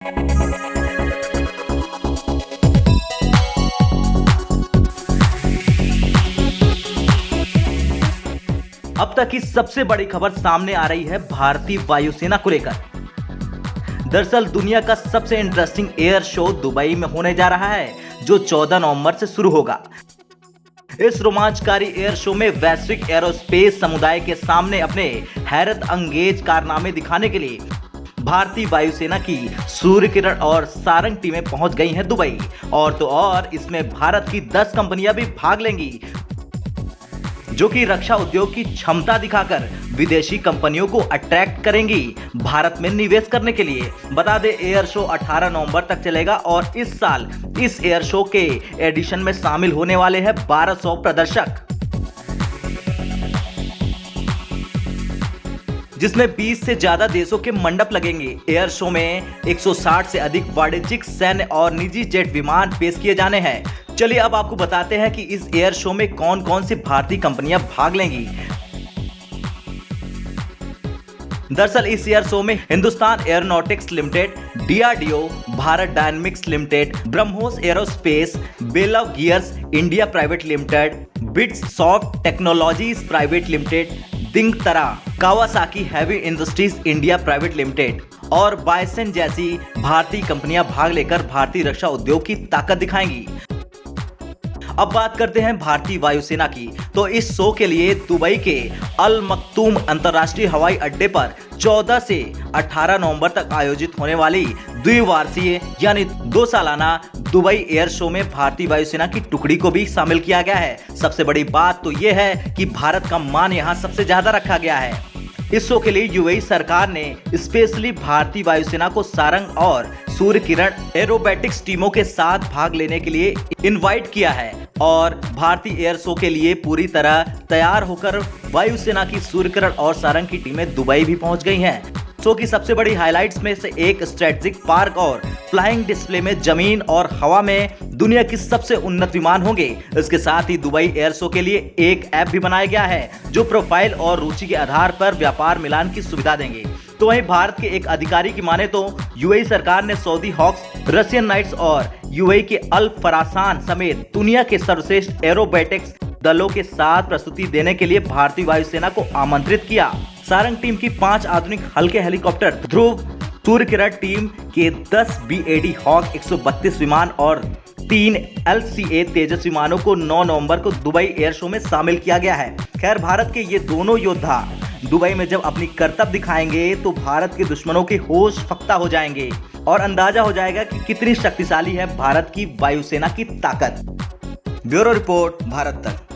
अब तक की सबसे बड़ी खबर सामने आ रही है भारतीय वायुसेना को लेकर। दरअसल दुनिया का सबसे इंटरेस्टिंग एयर शो दुबई में होने जा रहा है, जो 14 नवंबर से शुरू होगा। इस रोमांचकारी एयर शो में वैश्विक एरोस्पेस समुदाय के सामने अपने हैरत अंगेज कारनामे दिखाने के लिए भारतीय वायुसेना की सूर्य किरण और सारंग टीमें पहुंच गई हैं दुबई। और तो और इसमें भारत की 10 कंपनियां भी भाग लेंगी, जो कि रक्षा उद्योग की क्षमता दिखाकर विदेशी कंपनियों को अट्रैक्ट करेंगी भारत में निवेश करने के लिए। बता दें, एयर शो 18 नवंबर तक चलेगा और इस साल इस एयर शो के एडिशन में शामिल होने वाले हैं 1200 प्रदर्शक, जिसमें 20 से ज्यादा देशों के मंडप लगेंगे। एयर शो में 160 से अधिक वाणिज्यिक, सैन्य और निजी जेट विमान पेश किए जाने हैं। चलिए अब आपको बताते हैं कि इस एयर शो में कौन कौन सी भारतीय कंपनियां भाग लेंगी। दरअसल इस एयर शो में Hindustan aeronautics limited, DRDO, Bharat dynamics limited, BrahMos aerospace, बेलव gears India private limited, bits soft technologies private limited, Digantara, Kawasaki heavy industries India private limited और बायसन जैसी भारतीय कंपनियां भाग लेकर भारतीय रक्षा उद्योग की ताकत दिखाएंगी। अब बात करते हैं भारतीय वायुसेना की, तो इस शो के लिए दुबई के अल मक्तूम अंतर्राष्ट्रीय हवाई अड्डे पर 14 से 18 नवंबर तक आयोजित होने वाली द्विवार्षीय यानी 2 सालाना दुबई एयर शो में भारतीय वायुसेना की टुकड़ी को भी शामिल किया गया है। सबसे बड़ी बात तो यह है कि भारत का मान यहां सबसे ज्यादा रखा गया है। इस शो के लिए यूएई सरकार ने स्पेशली भारतीय वायुसेना को सारंग और सूर्य किरण एरोबैटिक्स टीमों के साथ भाग लेने के लिए इनवाइट किया है और भारतीय एयर शो के लिए पूरी तरह तैयार होकर वायुसेना की सूर्य किरण और सारंग की टीमें दुबई भी पहुंच गई हैं। शो की सबसे बड़ी हाइलाइट्स में से एक स्ट्रेटेजिक पार्क और फ्लाइंग डिस्प्ले में जमीन और हवा में दुनिया की सबसे उन्नत विमान होंगे। इसके साथ ही दुबई एयर शो के लिए एक ऐप भी बनाया गया है, जो प्रोफाइल और रुचि के आधार पर व्यापार मिलान की सुविधा देंगे। तो वहीं भारत के एक अधिकारी की माने तो यूएई सरकार ने सऊदी हॉक्स, रशियन नाइट्स और यूएई के अल फरासान समेत दुनिया के सर्वश्रेष्ठ एरोबैटिक्स दलों के साथ प्रस्तुति देने के लिए भारतीय वायुसेना को आमंत्रित किया। सारंग टीम की 5 आधुनिक हल्के हेलीकॉप्टर, ध्रुव सूर्य किरण टीम के 10 बीएडी हॉक 132 विमान और 3 एलसीए तेजस विमानों को 9 नवंबर को दुबई एयर शो में शामिल किया गया है। खैर, भारत के ये दोनों योद्धा दुबई में जब अपनी करतब दिखाएंगे तो भारत के दुश्मनों के होश फक्ता हो जाएंगे और अंदाजा हो जाएगा कि कितनी शक्तिशाली है भारत की वायुसेना की ताकत। ब्यूरो रिपोर्ट, भारत तक।